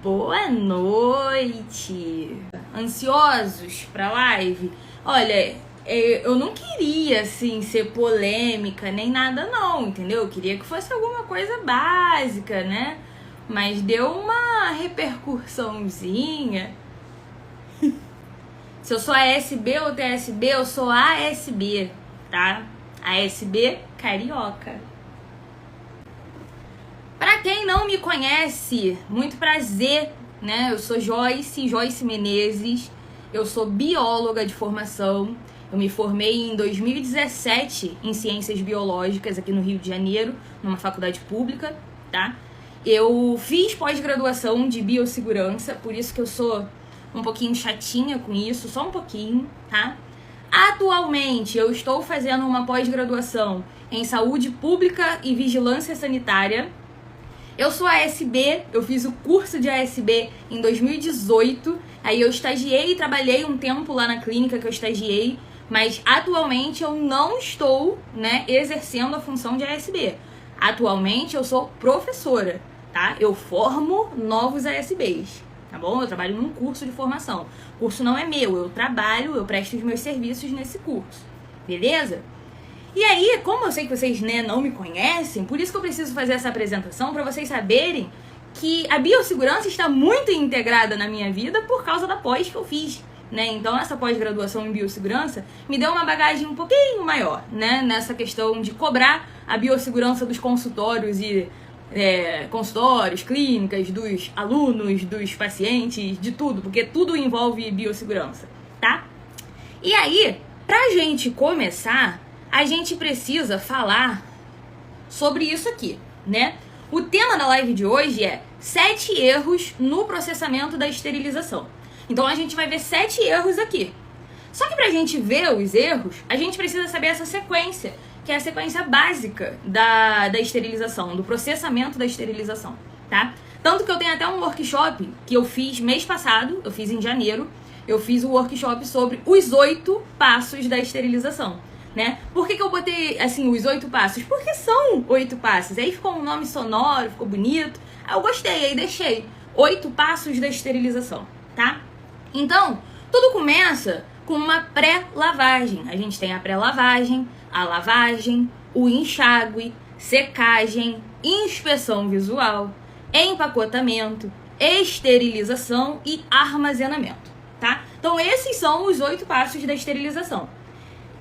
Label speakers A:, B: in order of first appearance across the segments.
A: Boa noite! Ansiosos pra live? Olha, eu não queria, assim, ser polêmica nem nada não, entendeu? Eu queria que fosse alguma coisa básica, né? Mas deu uma repercussãozinha. Se eu sou ASB ou TSB, eu sou ASB, tá? ASB carioca. Pra quem não me conhece, muito prazer, né? Eu sou Joyce Menezes, eu sou bióloga de formação. Eu me formei em 2017 em Ciências Biológicas aqui no Rio de Janeiro, numa faculdade pública, tá? Eu fiz pós-graduação de biossegurança, por isso que eu sou um pouquinho chatinha com isso, só um pouquinho, tá? Atualmente eu estou fazendo uma pós-graduação em Saúde Pública e Vigilância Sanitária. Eu sou ASB, eu fiz o curso de ASB em 2018, aí eu estagiei e trabalhei um tempo lá na clínica que eu estagiei, mas atualmente eu não estou, né, exercendo a função de ASB. Atualmente eu sou professora, tá? Eu formo novos ASBs, tá bom? Eu trabalho num curso de formação. O curso não é meu, eu trabalho, eu presto os meus serviços nesse curso, beleza? E aí, como eu sei que vocês, né, não me conhecem, por isso que eu preciso fazer essa apresentação, para vocês saberem que a biossegurança está muito integrada na minha vida por causa da pós que eu fiz, né? Então, essa pós-graduação em biossegurança me deu uma bagagem um pouquinho maior, né? Nessa questão de cobrar a biossegurança dos consultórios e consultórios, clínicas, dos alunos, dos pacientes, de tudo, porque tudo envolve biossegurança, tá? E aí, pra gente começar, a gente precisa falar sobre isso aqui, né? O tema da live de hoje é 7 erros no processamento da esterilização. Então a gente vai ver 7 erros aqui. Só que pra gente ver os erros, a gente precisa saber essa sequência, que é a sequência básica da esterilização, do processamento da esterilização, tá? Tanto que eu tenho até um workshop que eu fiz mês passado, eu fiz em janeiro, eu fiz um workshop sobre os 8 passos da esterilização, né? Por que eu botei, assim, os 8 passos? Porque são 8 passos. Aí ficou um nome sonoro, ficou bonito. Aí eu gostei, aí deixei 8 passos da esterilização, tá? Então, tudo começa com uma pré-lavagem. A gente tem a pré-lavagem, a lavagem, o enxágue, secagem, inspeção visual, empacotamento, esterilização e armazenamento, tá? Então, esses são os 8 passos da esterilização.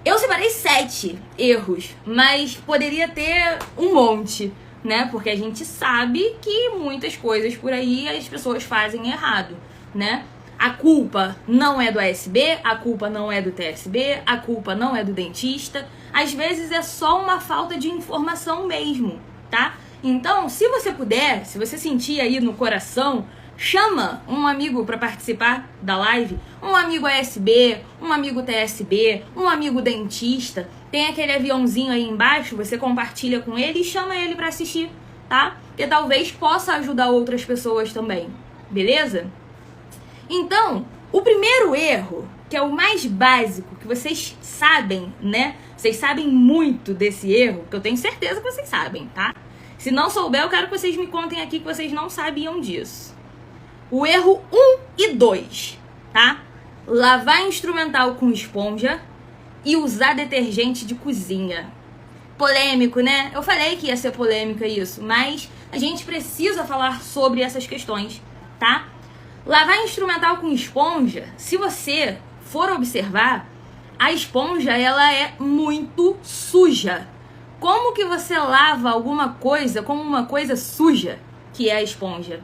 A: Eu separei 7 erros, mas poderia ter um monte, né? Porque a gente sabe que muitas coisas por aí as pessoas fazem errado, né? A culpa não é do ASB, a culpa não é do TSB, a culpa não é do dentista. Às vezes é só uma falta de informação mesmo, tá? Então, se você puder, se você sentir aí no coração, chama um amigo para participar da live, um amigo ASB, um amigo TSB, um amigo dentista. Tem aquele aviãozinho aí embaixo, você compartilha com ele e chama ele para assistir, tá? Porque talvez possa ajudar outras pessoas também, beleza? Então, o primeiro erro, que é o mais básico, que vocês sabem, né? Vocês sabem muito desse erro, que eu tenho certeza que vocês sabem, tá? Se não souber, eu quero que vocês me contem aqui que vocês não sabiam disso. O erro 1 e 2, tá? Lavar instrumental com esponja e usar detergente de cozinha. Polêmico, né? Eu falei que ia ser polêmica isso, mas a gente precisa falar sobre essas questões, tá? Lavar instrumental com esponja, se você for observar, a esponja, ela é muito suja. Como que você lava alguma coisa como uma coisa suja, que é a esponja,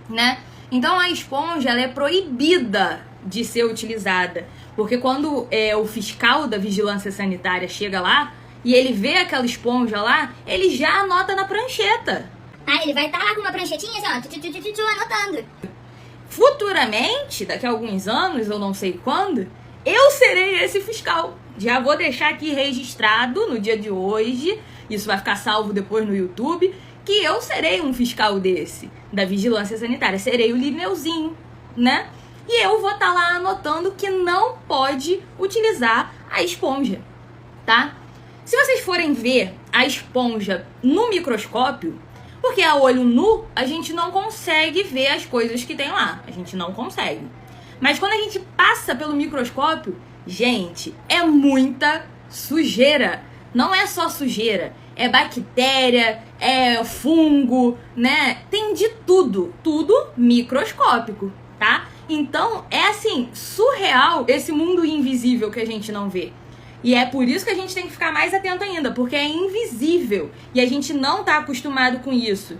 A: né? Então a esponja, ela é proibida de ser utilizada, porque quando o fiscal da vigilância sanitária chega lá e ele vê aquela esponja lá, ele já anota na prancheta.
B: Ah, ele vai estar lá com uma pranchetinha assim, ó, anotando.
A: Futuramente, daqui a alguns anos, eu não sei quando, eu serei esse fiscal. Já vou deixar aqui registrado no dia de hoje, isso vai ficar salvo depois no YouTube, que eu serei um fiscal desse, da vigilância sanitária. Serei o Lineuzinho, né? E eu vou estar lá anotando que não pode utilizar a esponja, tá? Se vocês forem ver a esponja no microscópio, Porque a olho nu, a gente não consegue ver as coisas que tem lá. A gente não consegue. Mas quando a gente passa pelo microscópio, gente, é muita sujeira. Não é só sujeira, é bactéria, é fungo, né? Tem de tudo, tudo microscópico, tá? Então, é assim, surreal esse mundo invisível que a gente não vê. E é por isso que a gente tem que ficar mais atento ainda, porque é invisível e a gente não tá acostumado com isso.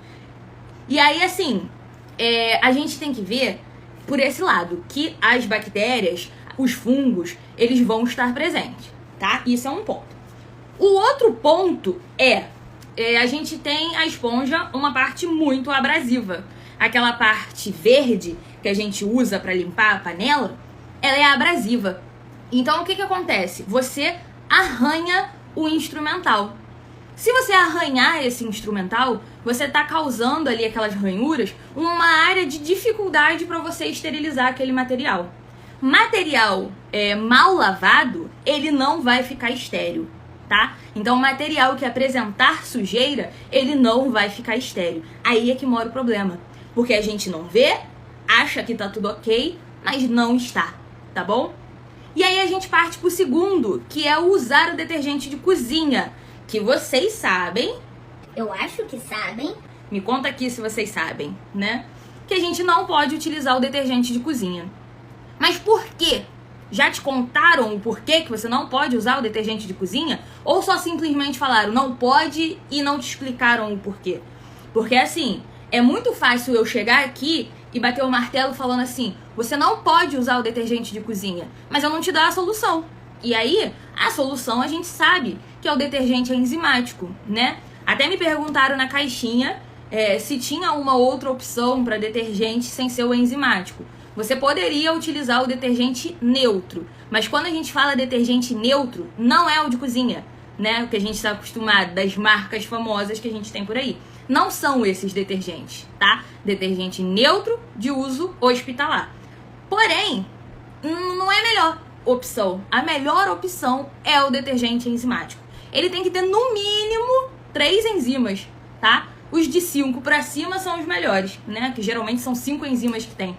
A: E aí, assim, a gente tem que ver por esse lado, que as bactérias, os fungos, eles vão estar presentes, tá? Isso é um ponto. O outro ponto a gente tem a esponja uma parte muito abrasiva. Aquela parte verde que a gente usa para limpar a panela, ela é abrasiva. Então, o que acontece? Você arranha o instrumental. Se você arranhar esse instrumental, você está causando ali aquelas ranhuras uma área de dificuldade para você esterilizar aquele material. Material mal lavado, ele não vai ficar estéril, tá? Então, material que apresentar sujeira, ele não vai ficar estéril. Aí é que mora o problema. Porque a gente não vê, acha que tá tudo ok, mas não está, tá bom? E aí a gente parte pro segundo, que é usar o detergente de cozinha, que vocês sabem.
B: Eu acho que sabem.
A: Me conta aqui se vocês sabem, né? Que a gente não pode utilizar o detergente de cozinha. Mas por quê? Já te contaram o porquê que você não pode usar o detergente de cozinha? Ou só simplesmente falaram não pode e não te explicaram o porquê? Porque assim, é muito fácil eu chegar aqui e bater o martelo falando assim, você não pode usar o detergente de cozinha, mas eu não te dou a solução. E aí, a solução a gente sabe que é o detergente enzimático, né? Até me perguntaram na caixinha se tinha uma outra opção para detergente sem ser o enzimático. Você poderia utilizar o detergente neutro, mas quando a gente fala detergente neutro, não é o de cozinha, né? O que a gente está acostumado, das marcas famosas que a gente tem por aí. Não são esses detergentes, tá? Detergente neutro de uso hospitalar. Porém, não é a melhor opção. A melhor opção é o detergente enzimático. Ele tem que ter, no mínimo, 3 enzimas, tá? Os de 5 para cima são os melhores, né? Que geralmente são 5 enzimas que tem.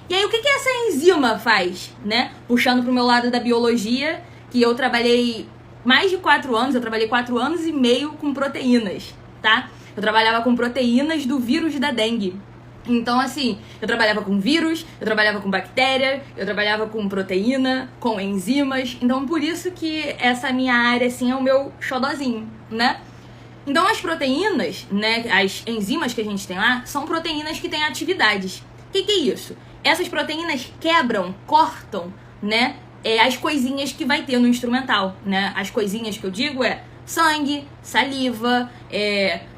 A: E aí, o que essa enzima faz, né? Puxando pro meu lado da biologia, que eu trabalhei mais de 4 anos, eu trabalhei 4 anos e meio com proteínas, tá? Eu trabalhava com proteínas do vírus da dengue. Então, assim, eu trabalhava com vírus, eu trabalhava com bactéria, eu trabalhava com proteína, com enzimas. Então, por isso que essa minha área, assim, é o meu xodozinho, né? Então, as proteínas, né, as enzimas que a gente tem lá, são proteínas que têm atividades. O que é isso? Essas proteínas quebram, cortam, né, as coisinhas que vai ter no instrumental, né? As coisinhas que eu digo sangue, saliva,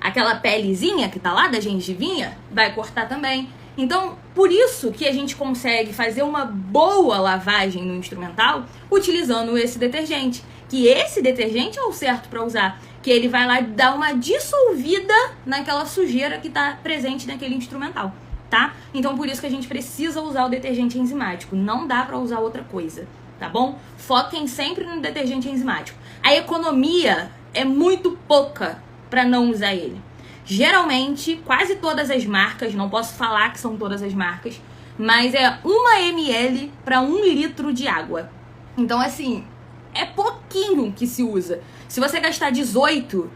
A: aquela pelezinha que tá lá da gengivinha, vai cortar também. Então, por isso que a gente consegue fazer uma boa lavagem no instrumental utilizando esse detergente. Que esse detergente é o certo para usar, que ele vai lá dar uma dissolvida naquela sujeira que tá presente naquele instrumental, tá? Então, por isso que a gente precisa usar o detergente enzimático. Não dá para usar outra coisa, tá bom? Foquem sempre no detergente enzimático. A economia é muito pouca para não usar ele. Geralmente, quase todas as marcas, não posso falar que são todas as marcas, mas é 1 ml para 1 litro de água. Então, assim, é pouquinho que se usa. Se você gastar 18,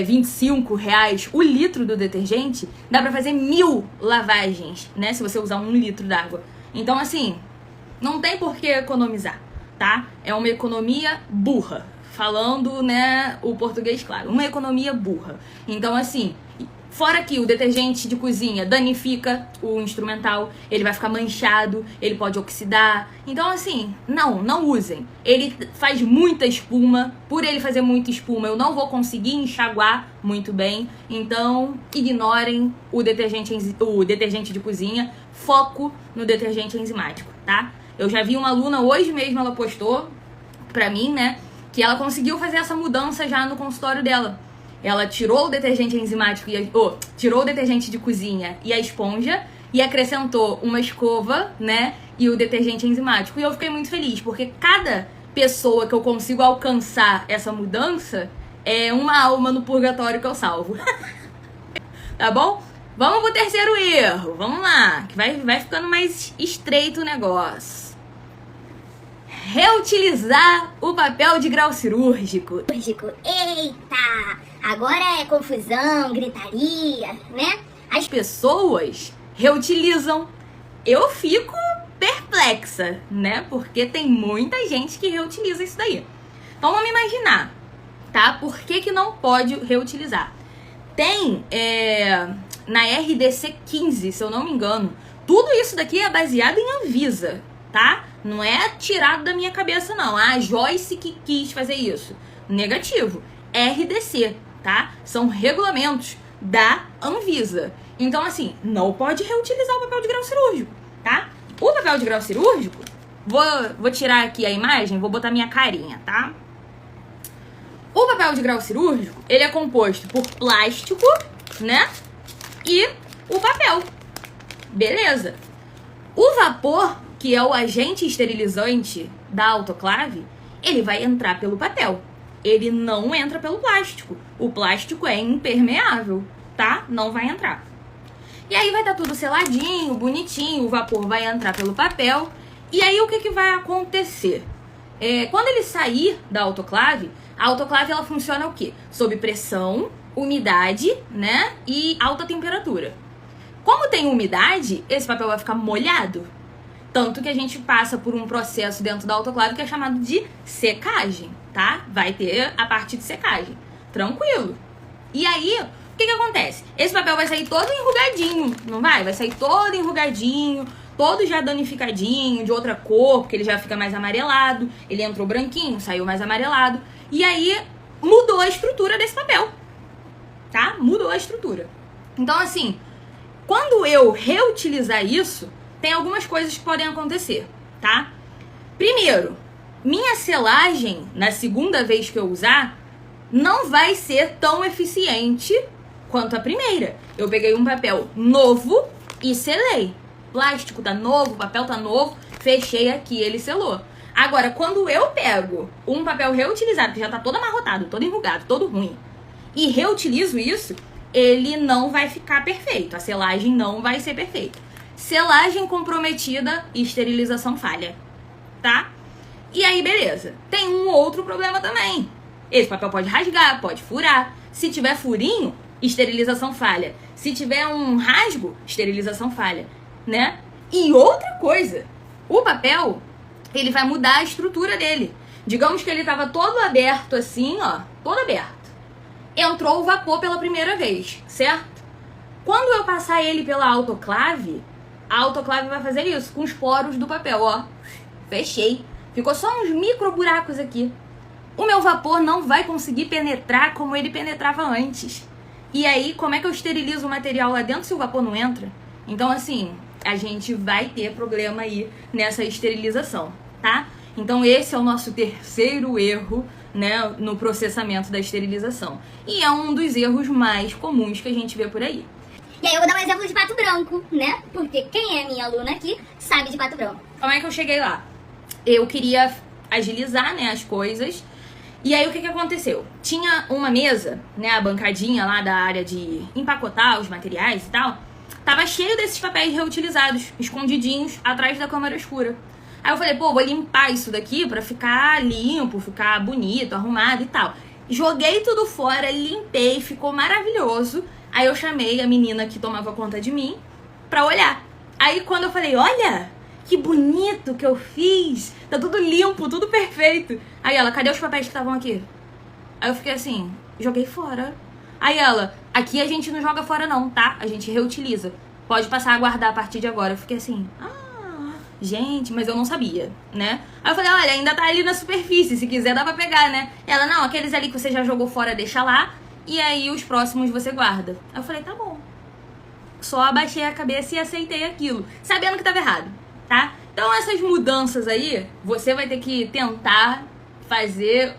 A: 25 reais o litro do detergente, dá pra fazer 1000 lavagens, né? Se você usar 1 litro d'água. Então, assim, não tem por que economizar, tá? É uma economia burra. Falando, né, o português claro. Uma economia burra. Então, assim, fora que o detergente de cozinha danifica o instrumental, ele vai ficar manchado, ele pode oxidar. Então, assim, não usem. Ele faz muita espuma. Por ele fazer muita espuma, eu não vou conseguir enxaguar muito bem. Então, ignorem o detergente de cozinha. Foco no detergente enzimático, tá? Eu já vi uma aluna, hoje mesmo ela postou pra mim, né, que ela conseguiu fazer essa mudança já no consultório dela. Ela tirou o detergente enzimático, tirou o detergente de cozinha e a esponja e acrescentou uma escova, né, e o detergente enzimático. E eu fiquei muito feliz, porque cada pessoa que eu consigo alcançar essa mudança é uma alma no purgatório que eu salvo. Tá bom? Vamos pro terceiro erro. Vamos lá, que vai ficando mais estreito o negócio. Reutilizar o papel de grau cirúrgico.
B: Eita! Agora é confusão, gritaria, né?
A: As pessoas reutilizam. Eu fico perplexa, né? Porque tem muita gente que reutiliza isso daí. Então vamos imaginar, tá? Por que não pode reutilizar? Tem na RDC 15, se eu não me engano. Tudo isso daqui é baseado em Anvisa, tá? Não é tirado da minha cabeça, não. A Joyce que quis fazer isso. Negativo. RDC, tá? São regulamentos da Anvisa. Então, assim, não pode reutilizar o papel de grau cirúrgico, tá? O papel de grau cirúrgico, vou tirar aqui a imagem, vou botar minha carinha, tá? O papel de grau cirúrgico, ele é composto por plástico, né? E o papel. Beleza. O vapor, que é o agente esterilizante da autoclave, ele vai entrar pelo papel. Ele não entra pelo plástico. O plástico é impermeável, tá? Não vai entrar. E aí vai estar tudo seladinho, bonitinho, o vapor vai entrar pelo papel. E aí o que vai acontecer? Quando ele sair da autoclave, a autoclave ela funciona o quê? Sob pressão, umidade, né? E alta temperatura. Como tem umidade, esse papel vai ficar molhado. Tanto que a gente passa por um processo dentro da autoclave que é chamado de secagem, tá? Vai ter a parte de secagem. Tranquilo. E aí, o que acontece? Esse papel vai sair todo enrugadinho, não vai? Vai sair todo enrugadinho, todo já danificadinho, de outra cor, porque ele já fica mais amarelado. Ele entrou branquinho, saiu mais amarelado. E aí, mudou a estrutura desse papel, tá? Mudou a estrutura. Então, assim, quando eu reutilizar isso, tem algumas coisas que podem acontecer, tá? Primeiro, minha selagem, na segunda vez que eu usar, não vai ser tão eficiente quanto a primeira. Eu peguei um papel novo e selei. Plástico tá novo, papel tá novo, fechei aqui, ele selou. Agora, quando eu pego um papel reutilizado, que já tá todo amarrotado, todo enrugado, todo ruim, e reutilizo isso, ele não vai ficar perfeito. A selagem não vai ser perfeita. Selagem comprometida e esterilização falha, tá? E aí, beleza. Tem um outro problema também. Esse papel pode rasgar, pode furar. Se tiver furinho, esterilização falha. Se tiver um rasgo, esterilização falha, né? E outra coisa, o papel, ele vai mudar a estrutura dele. Digamos que ele tava todo aberto assim, ó, todo aberto. Entrou o vapor pela primeira vez, certo? Quando eu passar ele pela autoclave, a autoclave vai fazer isso com os poros do papel, ó. Fechei. Ficou só uns micro buracos aqui. O meu vapor não vai conseguir penetrar como ele penetrava antes. E aí, como é que eu esterilizo o material lá dentro se o vapor não entra? Então, assim, a gente vai ter problema aí nessa esterilização, tá? Então, esse é o nosso terceiro erro, né, no processamento da esterilização. E é um dos erros mais comuns que a gente vê por aí.
B: E aí eu vou dar um exemplo de pato branco, né? Porque quem é minha aluna aqui sabe de pato branco.
A: Como é que eu cheguei lá? Eu queria agilizar, né, as coisas. E aí o que aconteceu? Tinha uma mesa, né, a bancadinha lá da área de empacotar os materiais e tal. Tava cheio desses papéis reutilizados, escondidinhos atrás da câmara escura. Aí eu falei, pô, vou limpar isso daqui pra ficar limpo, ficar bonito, arrumado e tal. Joguei tudo fora, limpei, ficou maravilhoso. Aí eu chamei a menina que tomava conta de mim pra olhar. Aí quando eu falei, olha, que bonito que eu fiz, tá tudo limpo, tudo perfeito. Aí ela, cadê os papéis que estavam aqui? Aí eu fiquei assim, joguei fora. Aí ela, aqui a gente não joga fora não, tá? A gente reutiliza. Pode passar a guardar a partir de agora. Eu fiquei assim, gente, mas eu não sabia, né? Aí eu falei, olha, ainda tá ali na superfície, se quiser dá pra pegar, né? Ela, não, aqueles ali que você já jogou fora, deixa lá. E aí os próximos você guarda. Aí eu falei, tá bom. Só abaixei a cabeça e aceitei aquilo, sabendo que tava errado, tá? Então essas mudanças aí, você vai ter que tentar fazer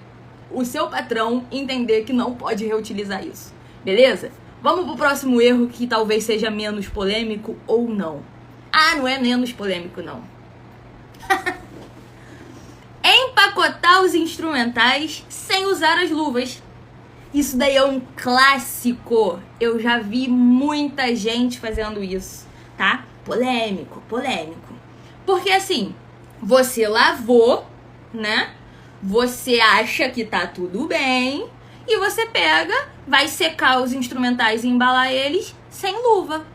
A: o seu patrão entender que não pode reutilizar isso, beleza? Vamos pro próximo erro que talvez seja menos polêmico ou não. Ah, não é menos polêmico, não. Empacotar os instrumentais sem usar as luvas. Isso daí é um clássico. Eu já vi muita gente fazendo isso, tá? Polêmico. Porque assim, você lavou, né? Você acha que tá tudo bem e você pega, vai secar os instrumentais e embalar eles sem luva.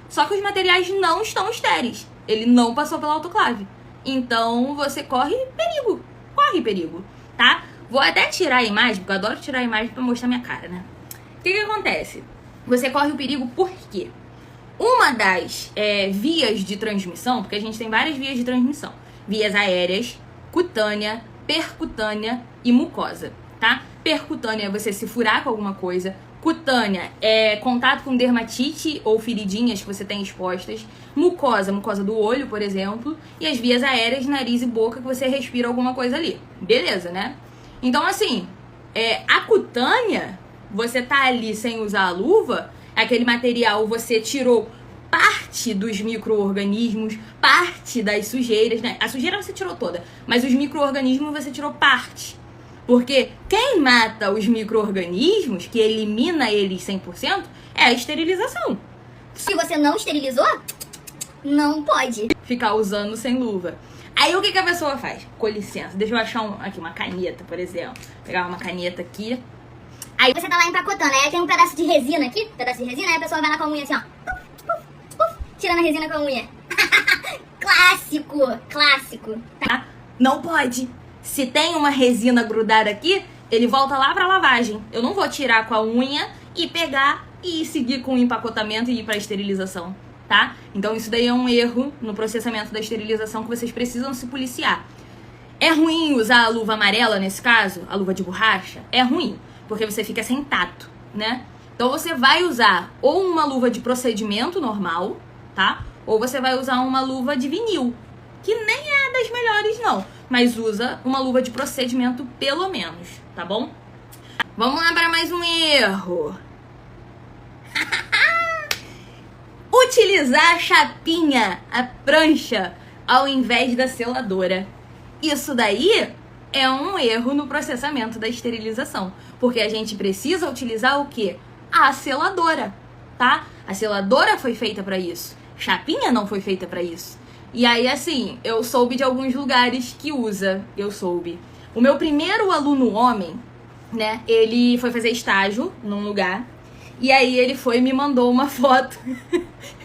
A: Só que os materiais não estão estéreis. Ele não passou pela autoclave. Então você corre perigo, tá? Vou até tirar a imagem, porque eu adoro tirar a imagem pra mostrar minha cara, né? O que acontece? Você corre o perigo por quê? Uma das vias de transmissão, porque a gente tem várias vias de transmissão. Vias aéreas, cutânea, percutânea e mucosa, tá? Percutânea é você se furar com alguma coisa. Cutânea é contato com dermatite ou feridinhas que você tem expostas. Mucosa do olho, por exemplo. E as vias aéreas, nariz e boca, que você respira alguma coisa ali. Beleza, né? Então, assim, a cutânea, você tá ali sem usar a luva, aquele material você tirou parte dos micro-organismos, parte das sujeiras, né? A sujeira você tirou toda, mas os micro-organismos você tirou parte. Porque quem mata os micro-organismos, que elimina eles 100%, é a esterilização.
B: Se você não esterilizou, não pode
A: ficar usando sem luva. Aí o que a pessoa faz? Com licença, deixa eu achar aqui uma caneta, por exemplo. Pegar uma caneta aqui.
B: Aí você tá lá empacotando, aí tem um pedaço de resina aqui, aí a pessoa vai lá com a unha assim, ó. Tirando a resina com a unha. Clássico.
A: Tá? Não pode. Se tem uma resina grudada aqui, ele volta lá pra lavagem. Eu não vou tirar com a unha e pegar e seguir com o empacotamento e ir pra esterilização, tá? Então isso daí é um erro no processamento da esterilização que vocês precisam se policiar. É ruim usar a luva amarela nesse caso, a luva de borracha? É ruim, porque você fica sem tato, né? Então você vai usar ou uma luva de procedimento normal, tá? Ou você vai usar uma luva de vinil, que nem é das melhores não, mas usa uma luva de procedimento pelo menos, tá bom? Vamos lá para mais um erro. Utilizar a chapinha, a prancha, ao invés da seladora. Isso daí é um erro no processamento da esterilização, porque a gente precisa utilizar o quê? A seladora, tá? A seladora foi feita para isso. Chapinha não foi feita para isso. E aí, assim, eu soube de alguns lugares que usa, O meu primeiro aluno homem, né, ele foi fazer estágio num lugar, e aí ele foi e me mandou uma foto.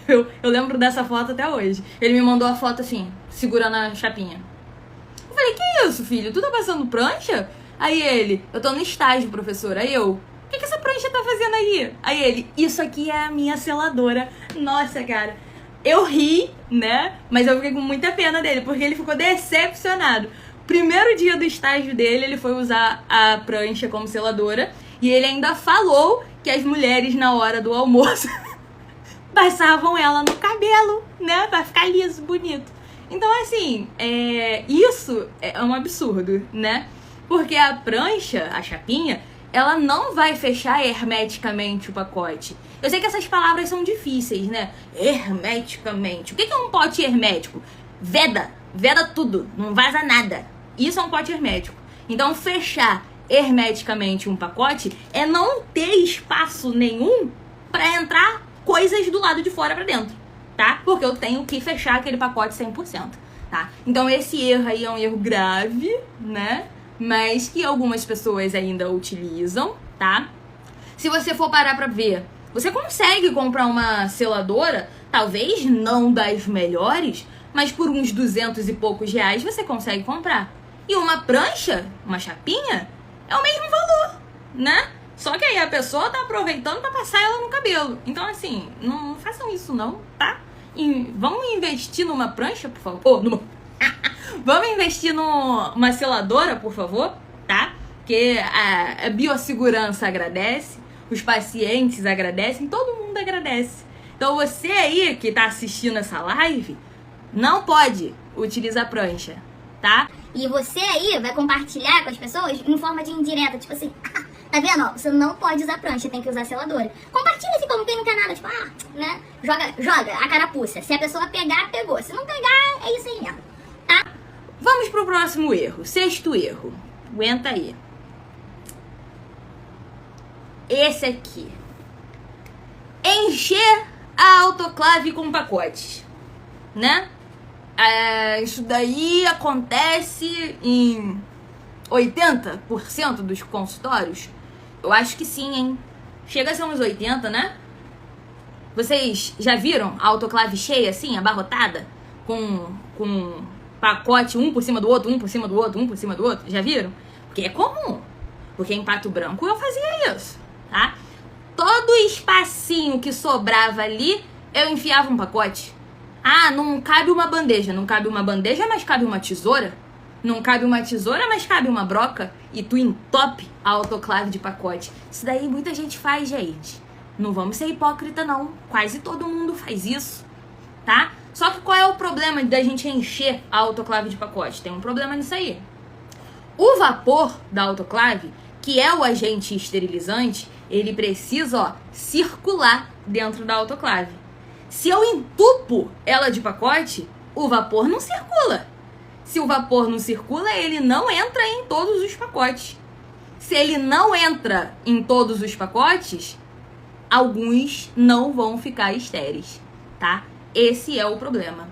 A: eu lembro dessa foto até hoje. Ele me mandou a foto assim, segurando a chapinha. Eu falei, que isso, filho? Tu tá passando prancha? Aí ele, eu tô no estágio, professor. Aí eu, o que essa prancha tá fazendo aí? Aí ele, isso aqui é a minha seladora. Nossa, cara. Eu ri, né? Mas eu fiquei com muita pena dele, porque ele ficou decepcionado. Primeiro dia do estágio dele, ele foi usar a prancha como seladora. E ele ainda falou que as mulheres, na hora do almoço, passavam ela no cabelo, né? Pra ficar liso, bonito. Então, assim, isso é um absurdo, né? Porque a prancha, a chapinha, ela não vai fechar hermeticamente o pacote. Eu sei que essas palavras são difíceis, né? Hermeticamente. O que é um pote hermético? Veda tudo, não vaza nada. Isso é um pote hermético. Então, fechar hermeticamente um pacote é não ter espaço nenhum para entrar coisas do lado de fora para dentro, tá? Porque eu tenho que fechar aquele pacote 100%, tá? Então, esse erro aí é um erro grave, né? Mas que algumas pessoas ainda utilizam, tá? Se você for parar pra ver, você consegue comprar uma seladora, talvez não das melhores, mas por uns 200 e poucos reais você consegue comprar. E uma prancha, uma chapinha, é o mesmo valor, né? Só que aí a pessoa tá aproveitando pra passar ela no cabelo. Então, assim, não façam isso não, tá? E vamos investir numa prancha, por favor? Vamos investir numa seladora, por favor, tá? Porque a biossegurança agradece, os pacientes agradecem, todo mundo agradece. Então você aí que tá assistindo essa live, não pode utilizar prancha, tá?
B: E você aí vai compartilhar com as pessoas em forma de indireta, tipo assim, tá vendo? Você não pode usar prancha, tem que usar seladora. Compartilha assim como quem não quer nada, tipo, né? Joga a carapuça. Se a pessoa pegar, pegou. Se não pegar, é isso aí mesmo, tá?
A: Vamos pro próximo erro, 6º erro. Aguenta aí. esse aqui. Encher a autoclave com pacotes, né? Isso daí acontece em 80% dos consultórios? Eu acho que sim, hein? Chega a ser uns 80, né? Vocês já viram a autoclave cheia assim, abarrotada? Com pacote um por cima do outro, um por cima do outro, um por cima do outro? Já viram? Porque é comum. Porque em Pato Branco eu fazia isso, tá? Todo espacinho que sobrava ali, eu enfiava um pacote. Ah, não cabe uma bandeja. Não cabe uma bandeja, mas cabe uma tesoura. Não cabe uma tesoura, mas cabe uma broca. E tu entope a autoclave de pacote. Isso daí muita gente faz, gente. Não vamos ser hipócrita, não. Quase todo mundo faz isso, tá? Só que qual é o problema da gente encher a autoclave de pacote? Tem um problema nisso aí. O vapor da autoclave, que é o agente esterilizante, ele precisa, ó, circular dentro da autoclave. Se eu entupo ela de pacote, o vapor não circula. Se o vapor não circula, ele não entra em todos os pacotes. Se ele não entra em todos os pacotes, alguns não vão ficar estéreis, tá? Esse é o problema.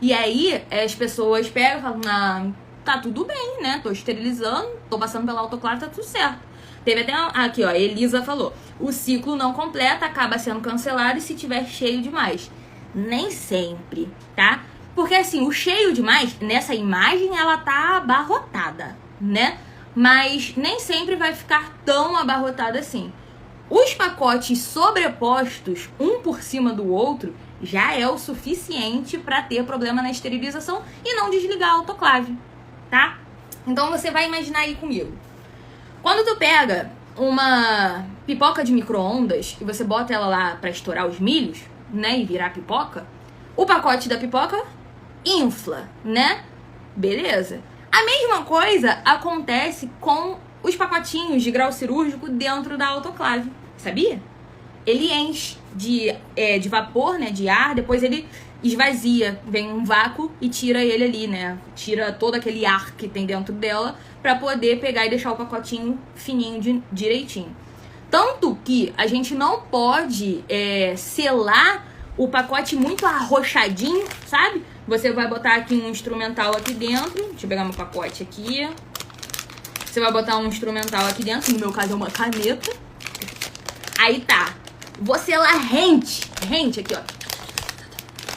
A: E aí, as pessoas pegam e falam, não, tá tudo bem, né? Tô esterilizando, tô passando pela autoclave, tá tudo certo. Teve até aqui, ó, Elisa falou, o ciclo não completa, acaba sendo cancelado e se tiver cheio demais. Nem sempre, tá? Porque assim, o cheio demais, nessa imagem, ela tá abarrotada, né? Mas nem sempre vai ficar tão abarrotada assim. Os pacotes sobrepostos, um por cima do outro, já é o suficiente para ter problema na esterilização e não desligar a autoclave, tá? Então você vai imaginar aí comigo. Quando tu pega uma pipoca de micro-ondas e você bota ela lá para estourar os milhos, né, e virar pipoca, o pacote da pipoca infla, né? Beleza? A mesma coisa acontece com os pacotinhos de grau cirúrgico dentro da autoclave, sabia? Ele enche de vapor, né, de ar, depois ele esvazia, vem um vácuo e tira ele ali, né? Tira todo aquele ar que tem dentro dela para poder pegar e deixar o pacotinho fininho direitinho. Tanto que a gente não pode selar o pacote muito arrochadinho, sabe? Você vai botar aqui um instrumental aqui dentro. Deixa eu pegar meu pacote aqui. Você vai botar um instrumental aqui dentro, no meu caso é uma caneta. Aí tá. Vou selar rente aqui, ó.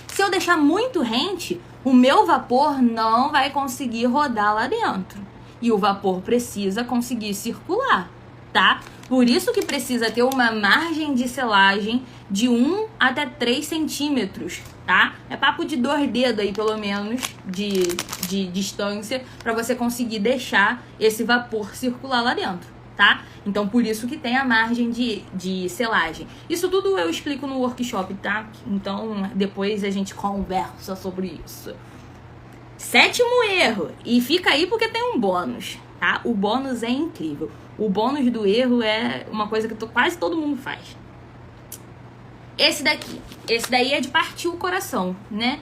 A: Se eu deixar muito rente, o meu vapor não vai conseguir rodar lá dentro. E o vapor precisa conseguir circular, tá? Por isso que precisa ter uma margem de selagem de 1 até 3 centímetros, tá? É papo de 2 dedos aí, pelo menos, de distância, para você conseguir deixar esse vapor circular lá dentro, tá? Então, por isso que tem a margem de selagem. Isso tudo eu explico no workshop, tá? Então, depois a gente conversa sobre isso. 7º erro, e fica aí porque tem um bônus, tá? O bônus é incrível. O bônus do erro é uma coisa que quase todo mundo faz. Esse daí é de partir o coração, né?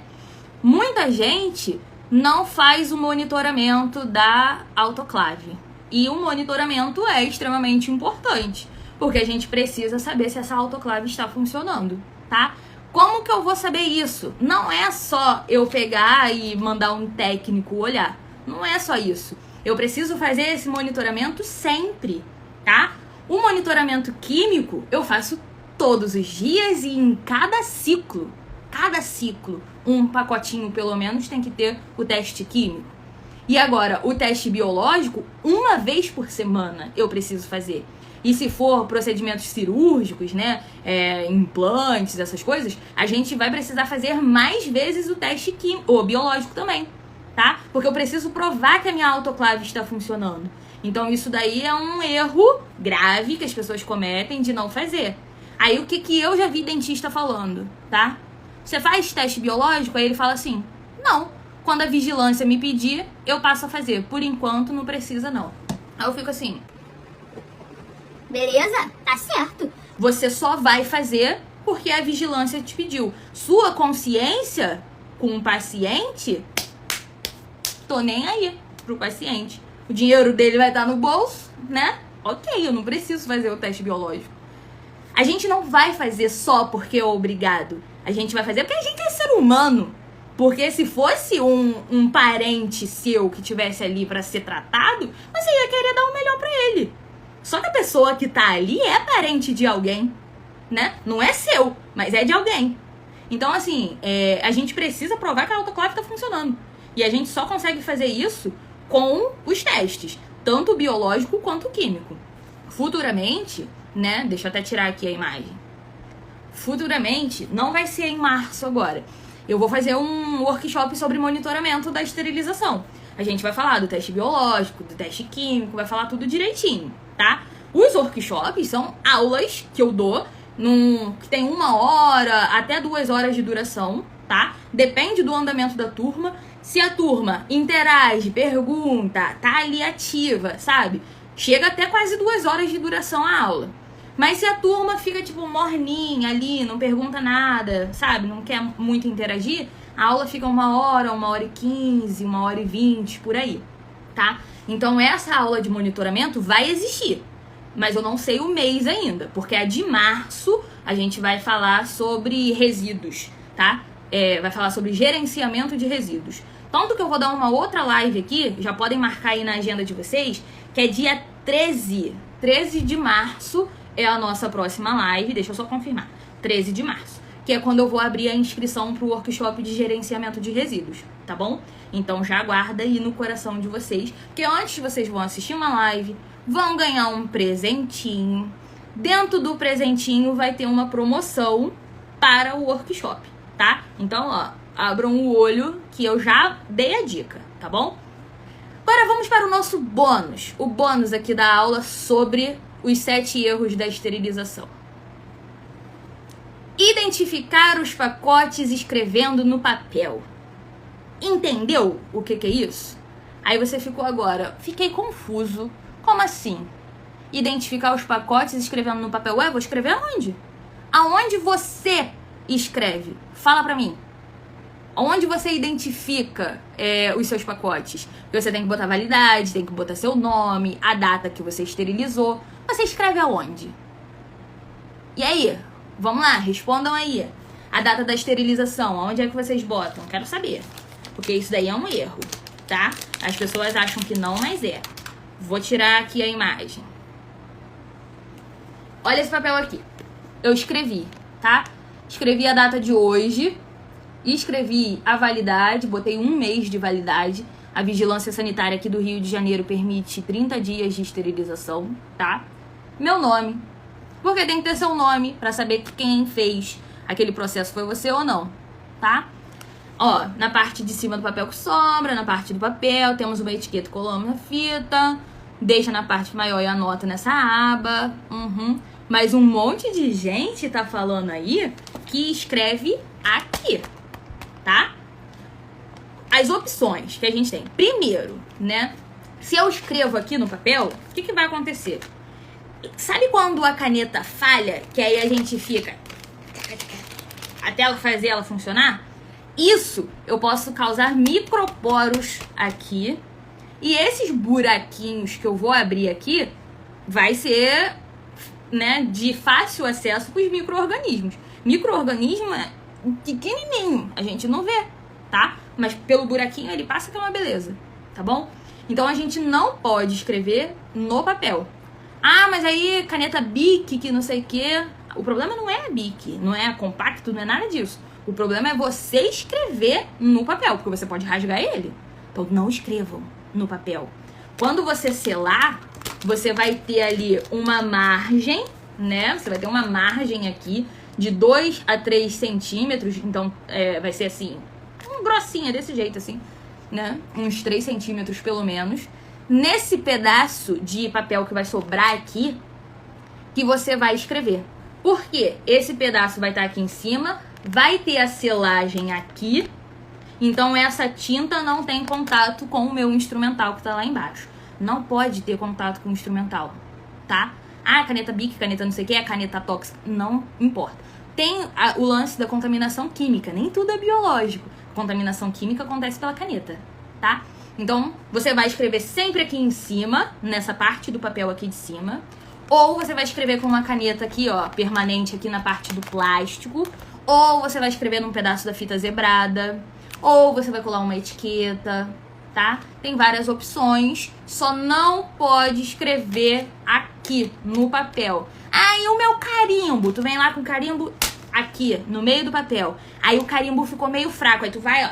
A: Muita gente não faz o monitoramento da autoclave. E o monitoramento é extremamente importante, porque a gente precisa saber se essa autoclave está funcionando, tá? Como que eu vou saber isso? Não é só eu pegar e mandar um técnico olhar. Não é só isso. Eu preciso fazer esse monitoramento sempre, tá? O monitoramento químico eu faço todos os dias e em cada ciclo, um pacotinho pelo menos tem que ter o teste químico. E agora, o teste biológico, uma vez por semana eu preciso fazer. E se for procedimentos cirúrgicos, né, implantes, essas coisas, a gente vai precisar fazer mais vezes o teste químico, ou biológico também, tá? Porque eu preciso provar que a minha autoclave está funcionando. Então isso daí é um erro grave que as pessoas cometem de não fazer. Aí o que eu já vi dentista falando, tá? Você faz teste biológico? Aí ele fala assim, não. Quando a vigilância me pedir, eu passo a fazer. Por enquanto, não precisa, não. Aí eu fico assim...
B: Beleza? Tá certo.
A: Você só vai fazer porque a vigilância te pediu. Sua consciência com o paciente, tô nem aí pro paciente. O dinheiro dele vai estar no bolso, né? Ok, eu não preciso fazer o teste biológico. A gente não vai fazer só porque é obrigado. A gente vai fazer porque a gente é ser humano. Porque se fosse um parente seu que tivesse ali pra ser tratado, você ia querer dar o melhor pra ele. Só que a pessoa que tá ali é parente de alguém, né? Não é seu, mas é de alguém. Então, assim, a gente precisa provar que a autoclave tá funcionando. E a gente só consegue fazer isso com os testes, tanto o biológico quanto o químico. Futuramente, né? Deixa eu até tirar aqui a imagem. Futuramente, não vai ser em março agora. Eu vou fazer um workshop sobre monitoramento da esterilização. A gente vai falar do teste biológico, do teste químico, vai falar tudo direitinho, tá? Os workshops são aulas que eu dou, que tem 1 hora até 2 horas de duração, tá? Depende do andamento da turma. Se a turma interage, pergunta, tá ali ativa, sabe? Chega até quase 2 horas de duração a aula. Mas se a turma fica, tipo, morninha ali, não pergunta nada, sabe? Não quer muito interagir, a aula fica 1 hora, 1h15, 1h20, por aí, tá? Então, essa aula de monitoramento vai existir. Mas eu não sei o mês ainda, porque a de março a gente vai falar sobre resíduos, tá? Vai falar sobre gerenciamento de resíduos. Tanto que eu vou dar uma outra live aqui, já podem marcar aí na agenda de vocês, que é dia 13 de março, é a nossa próxima live, deixa eu só confirmar, 13 de março, que é quando eu vou abrir a inscrição pro workshop de gerenciamento de resíduos, tá bom? Então já aguarda aí no coração de vocês, porque antes vocês vão assistir uma live, vão ganhar um presentinho, dentro do presentinho vai ter uma promoção para o workshop, tá? Então, ó, abram o olho que eu já dei a dica, tá bom? Agora vamos para o nosso bônus, o bônus aqui da aula sobre os 7 erros da esterilização. Identificar os pacotes escrevendo no papel. Entendeu o que é isso? Aí você ficou agora, fiquei confuso. Como assim? Identificar os pacotes escrevendo no papel? Ué, vou escrever aonde? Aonde você escreve? Fala pra mim. Onde você identifica os seus pacotes? Você tem que botar validade, tem que botar seu nome, a data que você esterilizou. Você escreve aonde? E aí? Vamos lá, respondam aí. A data da esterilização, onde é que vocês botam? Quero saber. Porque isso daí é um erro, tá? As pessoas acham que não, mas é. Vou tirar aqui a imagem. Olha esse papel aqui. Eu escrevi, tá? Escrevi a data de hoje. Escrevi a validade, botei 1 mês de validade. A Vigilância Sanitária aqui do Rio de Janeiro permite 30 dias de esterilização, tá? Meu nome, porque tem que ter seu nome pra saber que quem fez aquele processo foi você ou não, tá? Ó, na parte de cima do papel que sobra, na parte do papel, temos uma etiqueta, colamos na fita, deixa na parte maior e anota nessa aba. Mas um monte de gente tá falando aí que escreve aqui, tá? As opções que a gente tem. Primeiro, né? Se eu escrevo aqui no papel, o que vai acontecer? Sabe quando a caneta falha, que aí a gente fica até ela fazer ela funcionar? Isso eu posso causar microporos aqui. E esses buraquinhos que eu vou abrir aqui vai ser, né, de fácil acesso para os micro-organismos. Micro-organismo é pequenininho, a gente não vê, tá? Mas pelo buraquinho ele passa, que é uma beleza, tá bom? Então a gente não pode escrever no papel. Ah, mas aí caneta Bic, que não sei o quê. O problema não é a Bic, não é compacto, não é nada disso. O problema é você escrever no papel, porque você pode rasgar ele. Então não escrevam no papel. Quando você selar, você vai ter ali uma margem, né? Você vai ter uma margem aqui de 2 a 3 centímetros. Então vai ser assim, grossinha desse jeito assim, né? Uns 3 centímetros pelo menos. Nesse pedaço de papel que vai sobrar aqui, que você vai escrever. Por quê? Esse pedaço vai estar aqui em cima, vai ter a selagem aqui, então essa tinta não tem contato com o meu instrumental que está lá embaixo. Não pode ter contato com o instrumental, tá? Ah, caneta Bic, caneta não sei o que, caneta tóxica, não importa. Tem o lance da contaminação química, nem tudo é biológico. A contaminação química acontece pela caneta, tá? Então, você vai escrever sempre aqui em cima, nessa parte do papel aqui de cima. Ou você vai escrever com uma caneta aqui, ó, permanente aqui na parte do plástico. Ou você vai escrever num pedaço da fita zebrada. Ou você vai colar uma etiqueta, tá? Tem várias opções. Só não pode escrever aqui no papel. Ah, e o meu carimbo? Tu vem lá com o carimbo aqui, no meio do papel. Aí o carimbo ficou meio fraco. Aí tu vai, ó,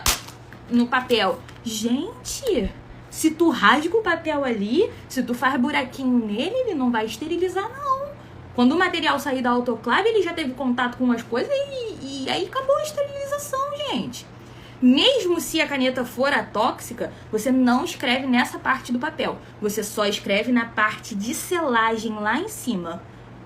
A: no papel. Gente, se tu rasga o papel ali, se tu faz buraquinho nele, ele não vai esterilizar, não. Quando o material sair da autoclave, ele já teve contato com umas coisas e aí acabou a esterilização, gente. Mesmo se a caneta for atóxica, você não escreve nessa parte do papel. Você só escreve na parte de selagem lá em cima.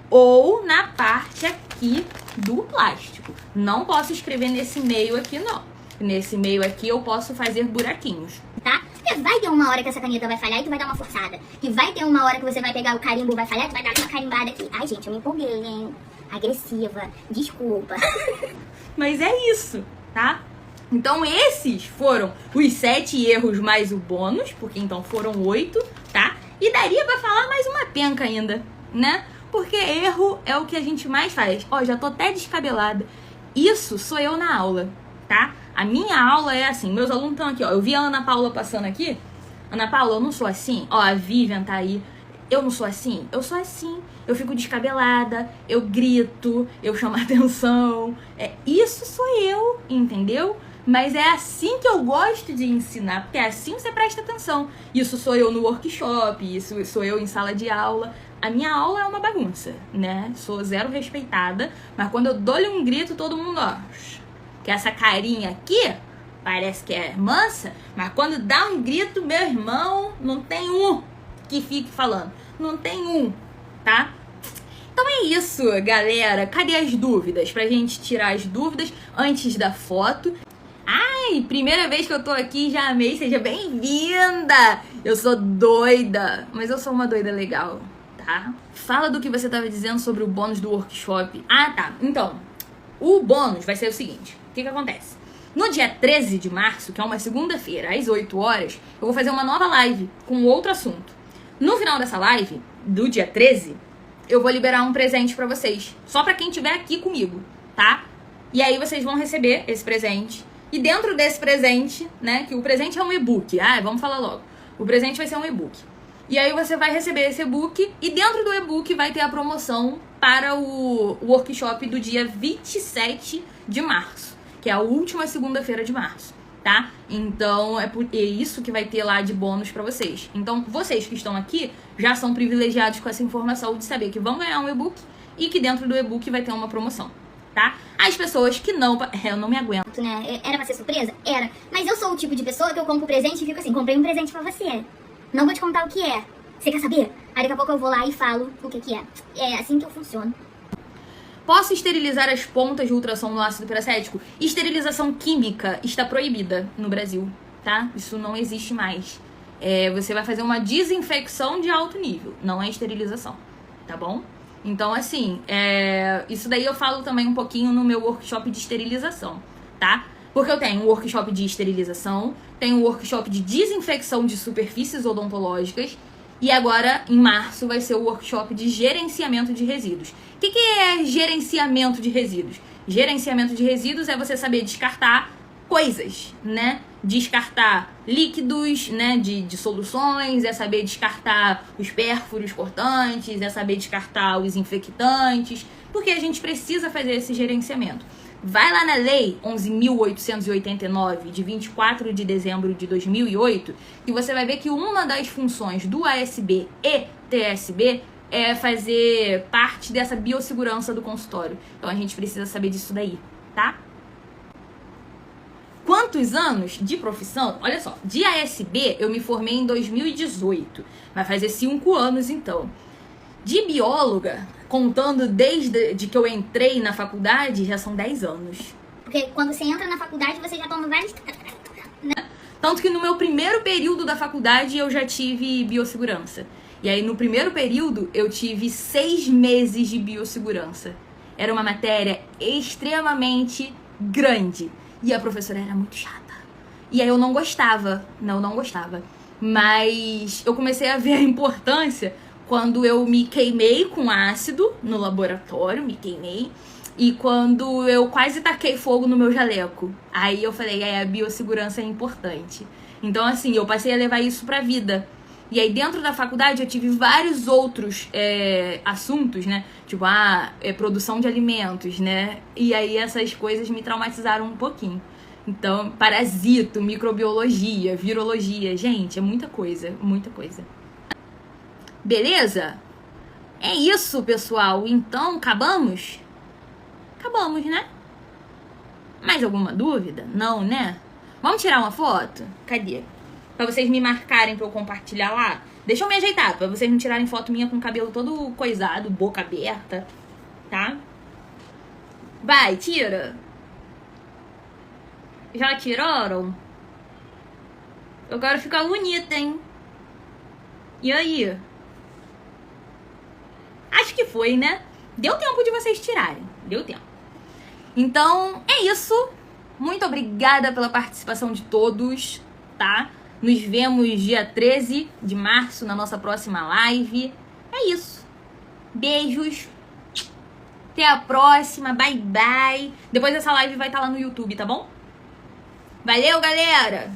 A: Ou na parte aqui do plástico. Não posso escrever nesse meio aqui, não. Nesse meio aqui eu posso fazer buraquinhos.
B: Tá? Porque vai ter uma hora que essa caneta vai falhar e tu vai dar uma forçada. E vai ter uma hora que você vai pegar o carimbo, vai falhar e tu vai dar uma carimbada aqui. Ai, gente, eu me empolguei, hein? Agressiva. Desculpa.
A: Mas é isso, tá? Então esses foram os 7 erros mais o bônus, porque então foram 8, tá? E daria pra falar mais uma penca ainda, né? Porque erro é o que a gente mais faz. Ó, já tô até descabelada. Isso sou eu na aula, tá? A minha aula é assim, meus alunos estão aqui, ó. Eu vi a Ana Paula passando aqui. Ana Paula, eu não sou assim. Ó, a Vivian tá aí. Eu não sou assim? Eu sou assim. Eu fico descabelada, eu grito, eu chamo a atenção. Isso sou eu, entendeu? Mas é assim que eu gosto de ensinar, porque é assim você presta atenção. Isso sou eu no workshop, isso sou eu em sala de aula. A minha aula é uma bagunça, né? Sou zero respeitada, mas quando eu dou-lhe um grito, todo mundo, ó... Que essa carinha aqui parece que é mansa, mas quando dá um grito, meu irmão, não tem um que fique falando. Não tem um, tá? Então é isso, galera. Cadê as dúvidas? Pra gente tirar as dúvidas antes da foto. Ai, primeira vez que eu tô aqui, já amei. Seja bem-vinda! Eu sou doida, mas eu sou uma doida legal, tá? Fala do que você tava dizendo sobre o bônus do workshop. Ah, tá. Então, o bônus vai ser o seguinte. O que acontece? No dia 13 de março, que é uma segunda-feira, às 8 horas, eu vou fazer uma nova live com outro assunto. No final dessa live, do dia 13, eu vou liberar um presente pra vocês. Só pra quem estiver aqui comigo, tá? E aí vocês vão receber esse presente. E dentro desse presente, né, que o presente é um e-book. Ah, vamos falar logo. O presente vai ser um e-book. E aí você vai receber esse e-book e dentro do e-book vai ter a promoção para o workshop do dia 27 de março. Que é a última segunda-feira de março, tá? Então, é isso que vai ter lá de bônus pra vocês. Então, vocês que estão aqui já são privilegiados com essa informação de saber que vão ganhar um e-book e que dentro do e-book vai ter uma promoção, tá? As pessoas que não... Eu não me aguento.
B: Né? Era pra ser surpresa? Era. Mas eu sou o tipo de pessoa que eu compro presente e fico assim, comprei um presente pra você. Não vou te contar o que é. Você quer saber? Aí daqui a pouco eu vou lá e falo o que é. É assim que eu funciono.
A: Posso esterilizar as pontas de ultrassom no ácido peracético? Esterilização química está proibida no Brasil, tá? Isso não existe mais. Você vai fazer uma desinfecção de alto nível, não é esterilização, tá bom? Então, assim, isso daí eu falo também um pouquinho no meu workshop de esterilização, tá? Porque eu tenho um workshop de esterilização, tenho um workshop de desinfecção de superfícies odontológicas e agora, em março, vai ser o workshop de gerenciamento de resíduos. O que é gerenciamento de resíduos? Gerenciamento de resíduos é você saber descartar coisas, né? Descartar líquidos, né? De soluções, é saber descartar os pérfuros cortantes, é saber descartar os infectantes, porque a gente precisa fazer esse gerenciamento. Vai lá na Lei 11.889, de 24 de dezembro de 2008, que você vai ver que uma das funções do ASB e TSB é fazer parte dessa biossegurança do consultório. Então a gente precisa saber disso daí, tá? Quantos anos de profissão? Olha só, de ASB eu me formei em 2018, vai fazer 5 anos então. De bióloga, contando desde que eu entrei na faculdade, já são 10 anos.
B: Porque quando você entra na faculdade, você já toma vários...
A: Tanto que no meu primeiro período da faculdade eu já tive biossegurança. E aí no primeiro período eu tive 6 meses de biossegurança. Era uma matéria extremamente grande. E a professora era muito chata. E aí eu não gostava. Não gostava. Mas eu comecei a ver a importância quando eu me queimei com ácido no laboratório, me queimei. E quando eu quase taquei fogo no meu jaleco. Aí eu falei, a biossegurança é importante. Então, assim, eu passei a levar isso pra vida. E aí, dentro da faculdade, eu tive vários outros assuntos, né? Tipo, produção de alimentos, né? E aí, essas coisas me traumatizaram um pouquinho. Então, parasito, microbiologia, virologia. Gente, é muita coisa, muita coisa. Beleza? É isso, pessoal. Então, acabamos? Acabamos, né? Mais alguma dúvida? Não, né? Vamos tirar uma foto? Cadê? Pra vocês me marcarem pra eu compartilhar lá. Deixa eu me ajeitar, pra vocês não tirarem foto minha com o cabelo todo coisado, boca aberta, tá? Vai, tira. Já tiraram? Eu quero ficar bonita, hein? E aí? Acho que foi, né? Deu tempo de vocês tirarem. Deu tempo. Então, é isso. Muito obrigada pela participação de todos, tá? Nos vemos dia 13 de março na nossa próxima live. É isso. Beijos. Até a próxima. Bye, bye. Depois essa live vai estar lá no YouTube, tá bom? Valeu, galera!